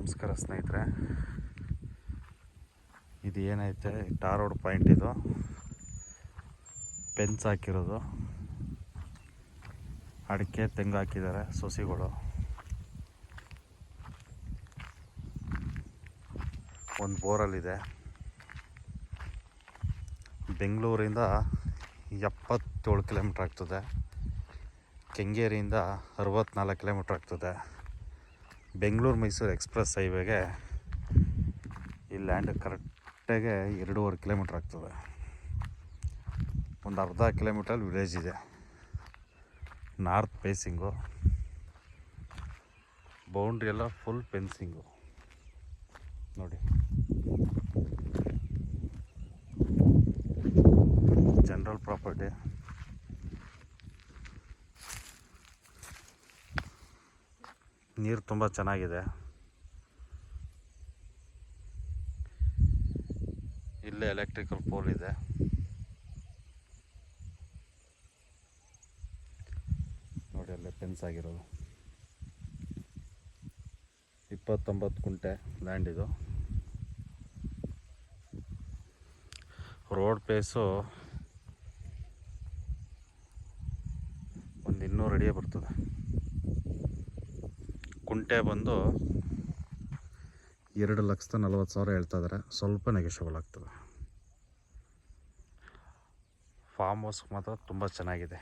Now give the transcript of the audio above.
ನಮಸ್ಕಾರ ಸ್ನೇಹಿತರೆ. ಇದು ಏನೈತೆ ಟಾರ್ ರೋಡ್ ಪಾಯಿಂಟ್, ಇದು ಪೆನ್ಸ್ ಹಾಕಿರೋದು, ಅಡಿಕೆ ತೆಂಗು ಹಾಕಿದ್ದಾರೆ ಸೊಸಿಗಳು. ಒಂದು ಬೋರಲ್ಲಿದೆ. ಬೆಂಗಳೂರಿಂದ 77 ಕಿಲೋಮೀಟ್ರ್ ಆಗ್ತದೆ, ಕೆಂಗೇರಿಯಿಂದ 64 ಕಿಲೋಮೀಟ್ರ್ ಆಗ್ತದೆ. ಬೆಂಗಳೂರು ಮೈಸೂರು ಎಕ್ಸ್ಪ್ರೆಸ್ ಹೈವೇಗೆ ಈ ಲ್ಯಾಂಡ್ ಕರೆಕ್ಟಾಗೆ 2.5 ಕಿಲೋಮೀಟ್ರ್ ಆಗ್ತದೆ. ಒಂದು ಅರ್ಧ ಕಿಲೋಮೀಟ್ರಲ್ಲಿ ವಿಲೇಜ್ ಇದೆ. ನಾರ್ತ್ ಫೇಸಿಂಗು, ಬೌಂಡ್ರಿ ಎಲ್ಲ ಫುಲ್ ಫೆನ್ಸಿಂಗು ನೋಡಿ. General property. ನೀರು ತುಂಬ ಚೆನ್ನಾಗಿದೆ. ಇಲ್ಲೇ ಎಲೆಕ್ಟ್ರಿಕಲ್ ಪೋಲ್ ಇದೆ. ನೋಡಿ ಅಲ್ಲೇ ಫೆನ್ಸ್ ಆಗಿರೋದು. 29 ಕುಂಟೆ ಲ್ಯಾಂಡ್ ಇದು. ರೋಡ್ ಪೇಸು ಒಂದು 200 ಅಡಿಯೇ ಬರ್ತದೆ. ಕುಂಟೆ ಬಂದು 2,40,000 ಹೇಳ್ತಾ ಇದ್ದಾರೆ. ಸ್ವಲ್ಪ ನೆಗೆಷಬಲ್ ಆಗ್ತದೆ. ಫಾರ್ಮ್ ಹೌಸ್ ಮಾತ್ರ ತುಂಬ ಚೆನ್ನಾಗಿದೆ.